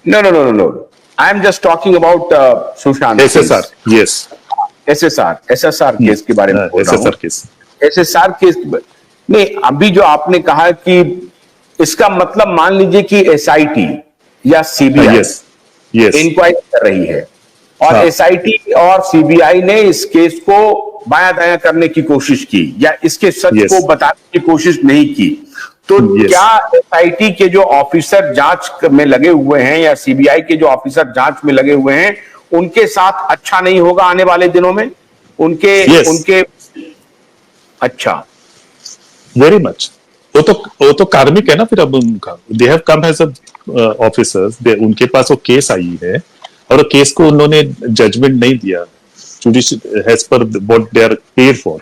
No, no, no, no, no. I'm just talking about Sushant SSR, case. yes. SSR case के बारे में बोल रहा हूँ। SSR केस, SSR केस नहीं, अभी जो आपने कहा कि इसका मतलब मान लीजिए कि SIT या CBI यस यस, इंक्वायरी कर रही है और हाँ। SIT और CBI ने इस केस को बायां दायां करने की कोशिश की या इसके सच Yes. को बताने की कोशिश नहीं की, तो Yes. क्या SIT के जो ऑफिसर जांच में लगे हुए हैं या CBI के जो ऑफिसर जांच में लगे हुए हैं उनके साथ अच्छा नहीं होगा आने वाले दिनों में? उनके Yes. उनके अच्छा, वेरी मच। वो तो कार्मिक है ना फिर अब उनका, they have come as officers, उनके पास वो केस आई है और वो केस को उन्होंने जजमेंट नहीं दिया एज पर what they are paid for,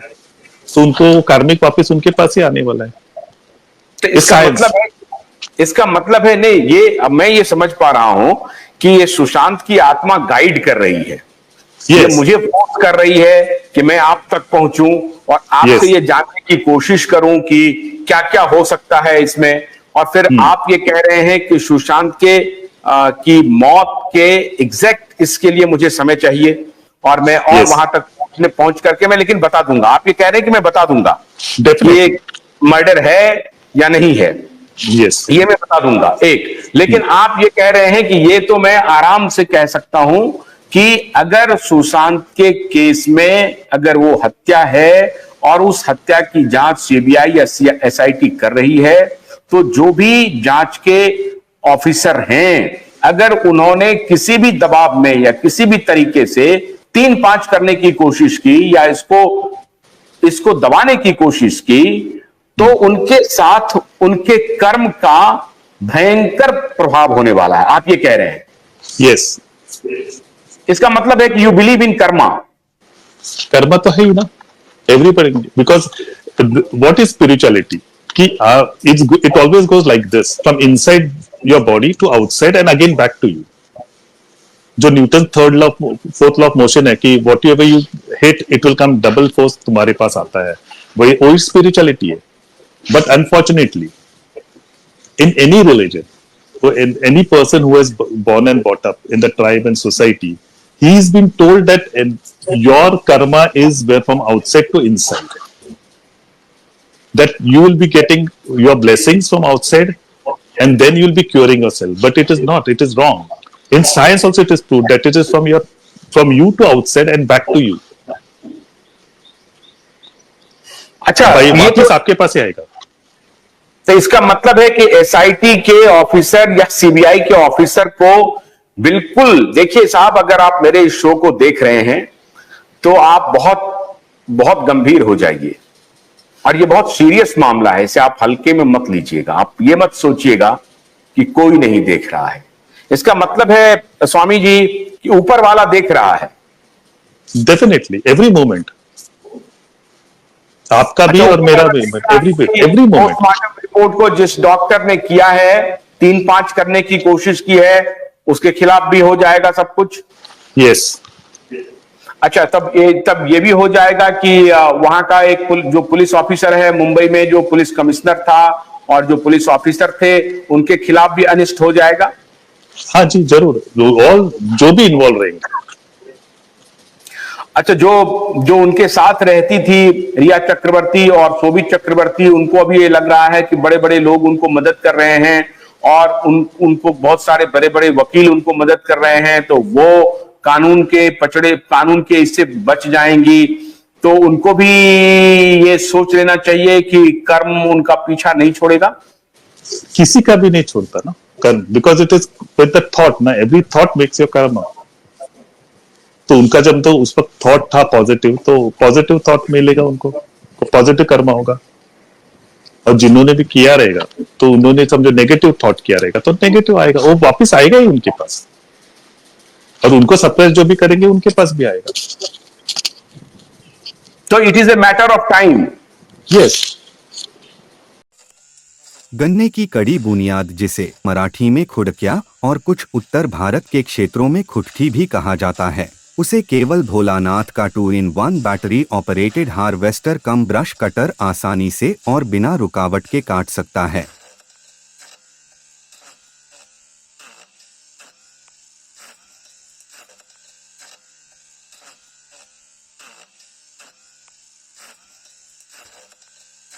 तो उनको कार्मिक वापस उनके पास ही आने वाला है। तो इसका मतलब है नहीं, ये अब मैं ये समझ पा रहा हूं कि ये सुशांत की आत्मा गाइड कर रही है। ये Yes. मुझे फोर्स कर रही है कि मैं आप तक पहुंचूं और आपसे Yes. ये जानने की कोशिश करूं कि क्या क्या हो सकता है इसमें, और फिर आप ये कह रहे हैं कि सुशांत की मौत के एग्जैक्ट इसके लिए मुझे समय चाहिए और मैं और Yes. वहां तक पहुंच करके मैं लेकिन बता दूंगा। आप ये कह रहे हैं कि मैं बता दूंगा कि Definitely. ये मर्डर है या नहीं है, Yes. ये मैं बता दूंगा एक। लेकिन आप ये कह रहे हैं कि ये तो मैं आराम से कह सकता हूं कि अगर सुशांत के केस में अगर वो हत्या है और उस हत्या की जांच CBI या SIT कर रही है, तो जो भी जांच के ऑफिसर हैं अगर उन्होंने किसी भी दबाव में या किसी भी तरीके से 3-5 करने की कोशिश की या इसको दबाने की कोशिश की, तो उनके साथ उनके कर्म का भयंकर प्रभाव होने वाला है, आप ये कह रहे हैं। Yes. इसका मतलब है कि यू बिलीव इन कर्मा। कर्म तो है ही ना, everybody, because what is spirituality कि it always goes like this, from inside your body to outside and again back to you. जो Newton third law fourth law of motion है कि whatever you hit it will come double force तुम्हारे पास आता है, वही spirituality है। But unfortunately in any religion, or in any person who is born and brought up in the tribe and society, he's been told that your karma is where from outside to inside, that you will be getting your blessings from outside and then you will be curing yourself, but it is not, it is wrong. In science also it is proved that it is from you to outside and back to you. अच्छा, भाई ये वापस तो आपके पास ही आएगा। तो इसका मतलब है कि SIT के ऑफिसर या CBI के ऑफिसर को बिल्कुल, देखिए साहब, अगर आप मेरे इस शो को देख रहे हैं तो आप बहुत बहुत गंभीर हो जाइए और ये बहुत सीरियस मामला है, इसे आप हल्के में मत लीजिएगा। आप ये मत सोचिएगा कि कोई नहीं देख रहा है। इसका मतलब है स्वामी जी कि ऊपर वाला देख रहा है। डेफिनेटली, एवरी मोमेंट, आपका भी और मेरा भी, एवरी मोमेंट। पोस्टमार्टम रिपोर्ट को जिस डॉक्टर ने किया है, 3-5 करने की कोशिश की है, उसके खिलाफ भी हो जाएगा सब कुछ। यस। अच्छा, तब ये भी हो जाएगा कि वहां का एक जो पुलिस ऑफिसर है मुंबई में, जो पुलिस कमिश्नर था और जो पुलिस ऑफिसर थे, उनके खिलाफ भी अनिष्ट हो जाएगा। हाँ जी, जरूर, जो भी इन्वॉल्व रहेंगे। अच्छा, जो उनके साथ रहती थी रिया चक्रवर्ती और शोभित चक्रवर्ती, उनको अभी ये लग रहा है कि बड़े बड़े लोग उनको मदद कर रहे हैं और उनको बहुत सारे बड़े बड़े वकील उनको मदद कर रहे हैं, तो वो कानून के इससे बच जाएंगी। तो उनको भी ये सोच लेना चाहिए कि कर्म उनका पीछा नहीं छोड़ेगा। किसी का भी नहीं छोड़ता ना कर्म, because it is with the thought ना, एवरी थॉट मेक्स योर कर्म। तो उनका जब तो उस वक्त थॉट था पॉजिटिव, तो पॉजिटिव थॉट मिलेगा उनको, तो पॉजिटिव कर्म होगा। और जिन्होंने भी किया रहेगा तो उन्होंने समझो नेगेटिव थॉट किया रहेगा तो नेगेटिव आएगा, वो वापस आएगा ही उनके पास, और उनको सप्रेस जो भी करेंगे उनके पास भी आएगा। तो it is a matter of time. Yes. गन्ने की कड़ी बुनियाद, जिसे मराठी में खुडक्या और कुछ उत्तर भारत के क्षेत्रों में खुटकी भी कहा जाता है, उसे केवल भोलानाथ का 2-in-1 बैटरी ऑपरेटेड हार्वेस्टर कम ब्रश कटर आसानी से और बिना रुकावट के काट सकता है।